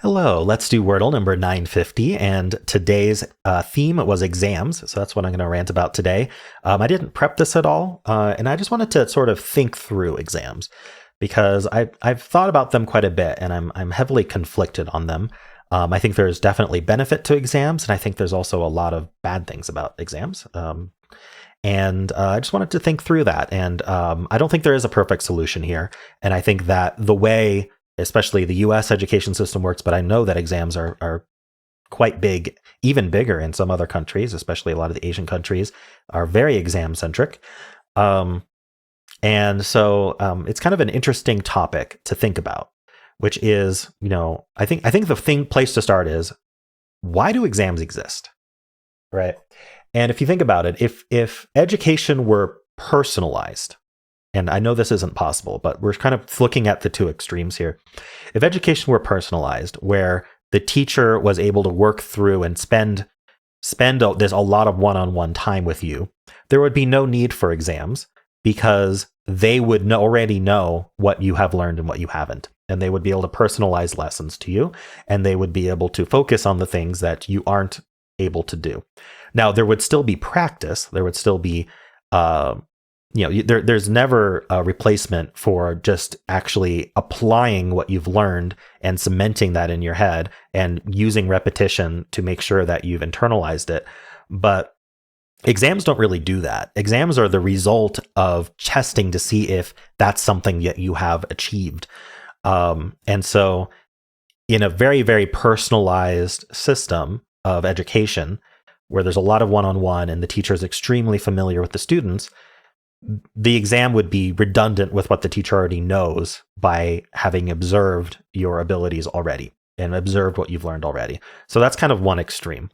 Hello, let's do Wordle number 950. And today's theme was exams. So that's what I'm going to rant about today. I didn't prep this at all. And I just wanted to sort of think through exams because I've thought about them quite a bit and I'm heavily conflicted on them. I think there's definitely benefit to exams. And I think there's also a lot of bad things about exams. And I just wanted to think through that. And I don't think there is a perfect solution here. And I think that the way especially the US education system works, but I know that exams are quite big, even bigger in some other countries, especially a lot of the Asian countries are very exam centric. And so it's kind of an interesting topic to think about, which is, I think the place to start is, why do exams exist? Right. And if you think about it, if education were personalized, and I know this isn't possible, but we're kind of looking at the two extremes here. If education were personalized, where the teacher was able to work through and spend there's a lot of one-on-one time with you, there would be no need for exams because they would already know what you have learned and what you haven't. And they would be able to personalize lessons to you, and they would be able to focus on the things that you aren't able to do. Now, there would still be practice. There would still be there's never a replacement for just actually applying what you've learned and cementing that in your head and using repetition to make sure that you've internalized it. But exams don't really do that. Exams are the result of testing to see if that's something that you have achieved. And so in a very, very personalized system of education, where there's a lot of one-on-one and the teacher is extremely familiar with the students, the exam would be redundant with what the teacher already knows by having observed your abilities already and observed what you've learned already. So that's kind of one extreme.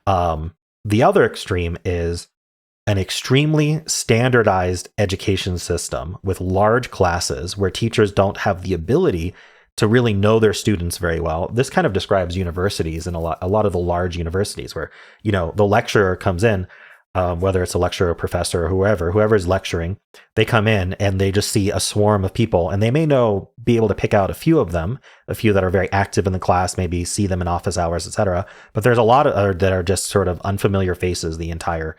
The other extreme is an extremely standardized education system with large classes where teachers don't have the ability to really know their students very well. This kind of describes universities and a lot of the large universities where, the lecturer comes in, whether it's a lecturer, or professor, or whoever is lecturing, they come in and they just see a swarm of people, and they may be able to pick out a few of them, a few that are very active in the class, maybe see them in office hours, etc. But there's a lot of that are just sort of unfamiliar faces the entire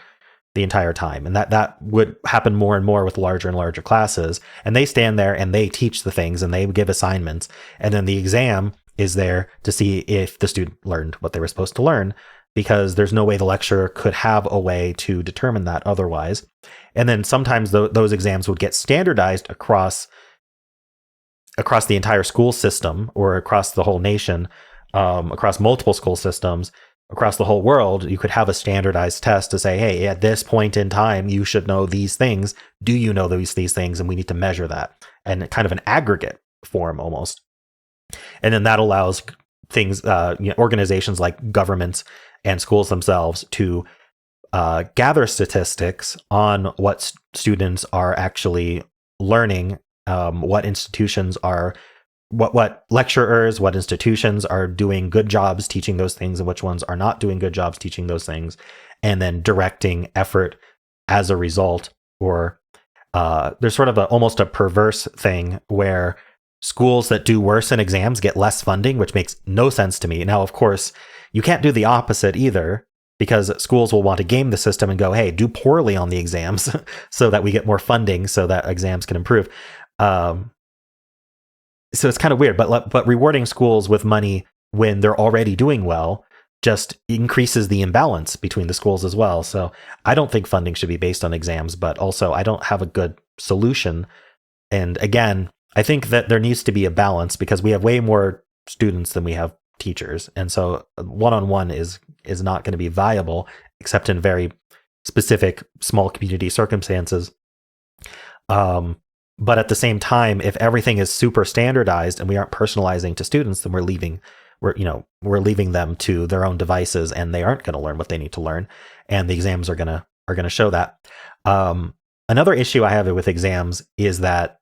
time, and that would happen more and more with larger and larger classes. And they stand there and they teach the things and they give assignments, and then the exam is there to see if the student learned what they were supposed to learn, because there's no way the lecturer could have a way to determine that otherwise. And then sometimes those exams would get standardized across the entire school system or across the whole nation, across multiple school systems, across the whole world. You could have a standardized test to say, hey, at this point in time, you should know these things. Do you know these things? And we need to measure that, and kind of an aggregate form almost. And then that allows things, organizations like governments and schools themselves to gather statistics on what students are actually learning, what institutions are, what lecturers, what institutions are doing good jobs teaching those things and which ones are not doing good jobs teaching those things, and then directing effort as a result. Or there's sort of almost a perverse thing where schools that do worse in exams get less funding, which makes no sense to me. Now, of course, you can't do the opposite either, because schools will want to game the system and go, hey, do poorly on the exams so that we get more funding so that exams can improve. So it's kind of weird, but rewarding schools with money when they're already doing well just increases the imbalance between the schools as well. So I don't think funding should be based on exams, but also I don't have a good solution. And again, I think that there needs to be a balance because we have way more students than we have teachers. And so one-on-one is not going to be viable except in very specific small community circumstances. But at the same time, if everything is super standardized and we aren't personalizing to students, then we're leaving them to their own devices, and they aren't going to learn what they need to learn. And the exams are going to show that. Another issue I have with exams is that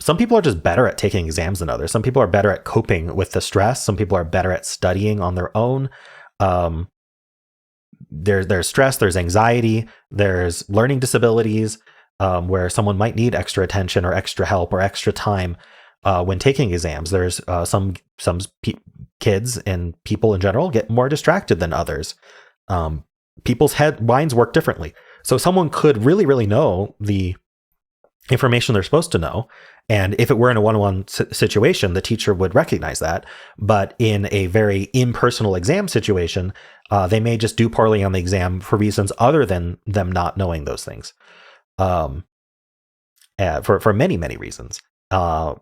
some people are just better at taking exams than others. Some people are better at coping with the stress. Some people are better at studying on their own. There's stress, there's anxiety, there's learning disabilities, where someone might need extra attention or extra help or extra time. when taking exams. There's some kids and people in general get more distracted than others. People's minds work differently. So someone could really, really know the information they're supposed to know. And if it were in a one-on-one situation, the teacher would recognize that. But in a very impersonal exam situation, they may just do poorly on the exam for reasons other than them not knowing those things. For many, many reasons. And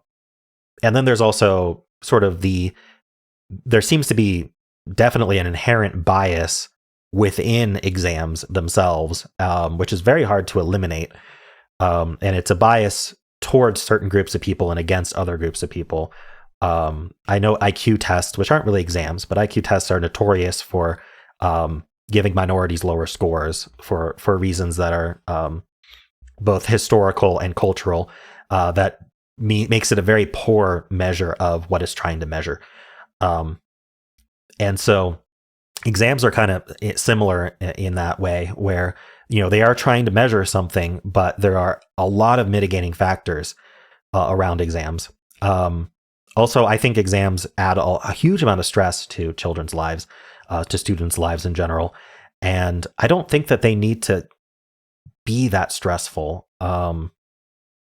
then there's also sort of there seems to be definitely an inherent bias within exams themselves, which is very hard to eliminate. And it's a bias towards certain groups of people and against other groups of people. I know IQ tests, which aren't really exams, but IQ tests are notorious for giving minorities lower scores for reasons that are both historical and cultural, that makes it a very poor measure of what it's trying to measure. And so exams are kind of similar in that way, where they are trying to measure something, but there are a lot of mitigating factors around exams. Also, I think exams add a huge amount of stress to children's lives, to students' lives in general. And I don't think that they need to be that stressful. And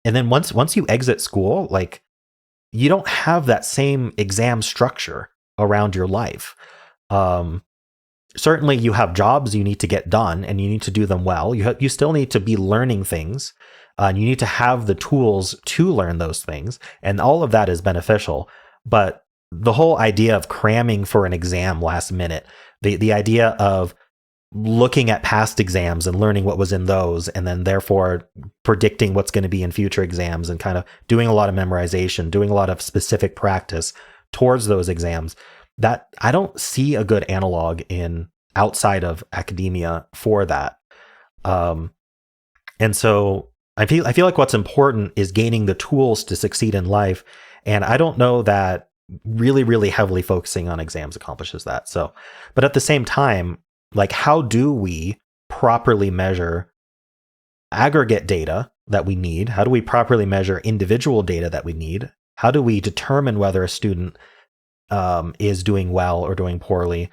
then once you exit school, like, you don't have that same exam structure around your life. Certainly you have jobs you need to get done, and you need to do them well. You still need to be learning things, and you need to have the tools to learn those things. And all of that is beneficial. But the whole idea of cramming for an exam last minute, the idea of looking at past exams and learning what was in those, and then therefore predicting what's going to be in future exams, and kind of doing a lot of memorization, doing a lot of specific practice towards those exams, that I don't see a good analog outside of academia for that. And so I feel like what's important is gaining the tools to succeed in life. And I don't know that really, really heavily focusing on exams accomplishes that. So, but at the same time, like, how do we properly measure aggregate data that we need? How do we properly measure individual data that we need? How do we determine whether a student is doing well or doing poorly,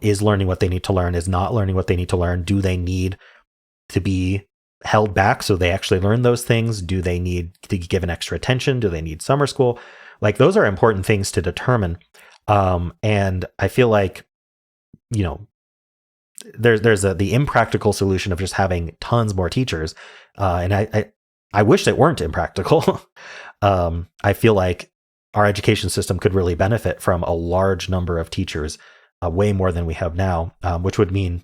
is learning what they need to learn, is not learning what they need to learn? Do they need to be held back so they actually learn those things? Do they need to give an extra attention? Do they need summer school? Like, those are important things to determine. And I feel like, there's the impractical solution of just having tons more teachers. And I wish they weren't impractical. I feel like our education system could really benefit from a large number of teachers, way more than we have now, which would mean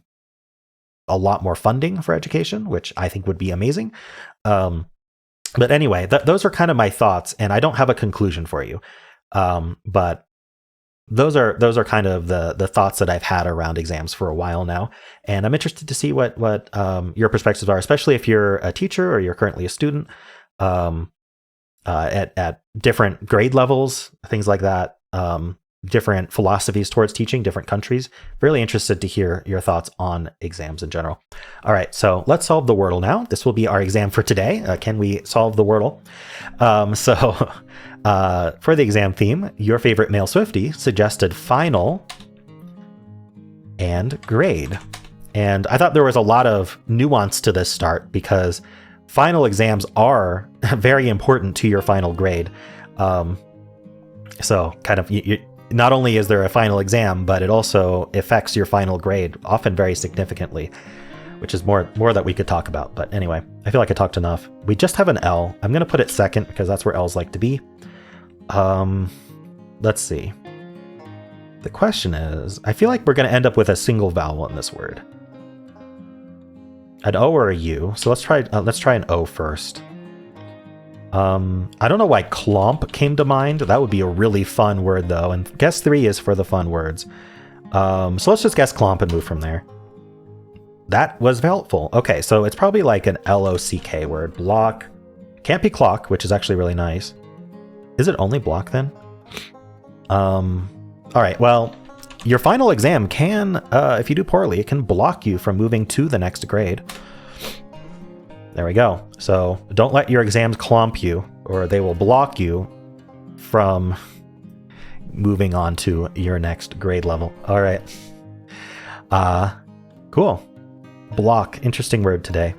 a lot more funding for education, which I think would be amazing. But anyway, those are kind of my thoughts, and I don't have a conclusion for you. But those are kind of the thoughts that I've had around exams for a while now, and I'm interested to see what your perspectives are, especially if you're a teacher or you're currently a student, at different grade levels, things like that, different philosophies towards teaching, different countries. Really interested to hear your thoughts on exams in general. All right, so let's solve the Wordle now. This will be our exam for today. Can we solve the Wordle? For the exam theme, your favorite male Swiftie suggested final and grade. And I thought there was a lot of nuance to this start, because final exams are very important to your final grade. So kind of, not only is there a final exam, but it also affects your final grade, often very significantly, which is more that we could talk about. But anyway, I feel like I talked enough. We just have an L. I'm going to put it second because that's where L's like to be. Let's see. The question is, I feel like we're going to end up with a single vowel in this word. An O or a U. So let's try an O first. I don't know why clomp came to mind. That would be a really fun word, though. And guess 3 is for the fun words. So let's just guess clomp and move from there. That was helpful. Okay, so it's probably like an L-O-C-K word. Block. Can't be clock, which is actually really nice. Is it only block then? All right, well, your final exam can, if you do poorly, it can block you from moving to the next grade. There we go. So don't let your exams clomp you, or they will block you from moving on to your next grade level. All right. Cool. Block. Interesting word today.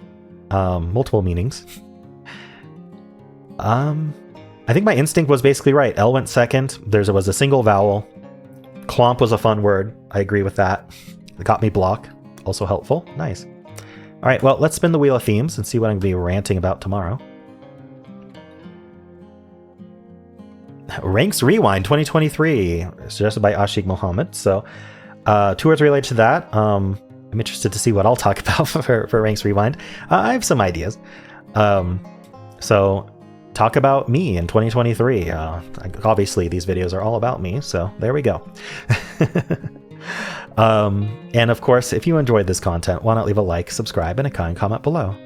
Multiple meanings. I think my instinct was basically right. L went second. There was a single vowel. Clomp was a fun word. I agree with that. It got me block. Also helpful. Nice. All right, well, let's spin the wheel of themes and see what I'm going to be ranting about tomorrow. Ranks Rewind 2023, suggested by Ashik Mohammed. So 2 words related to that. I'm interested to see what I'll talk about for Ranks Rewind. I have some ideas. So talk about me in 2023. Obviously, these videos are all about me, so there we go. And of course, if you enjoyed this content, why not leave a like, subscribe, and a kind comment below.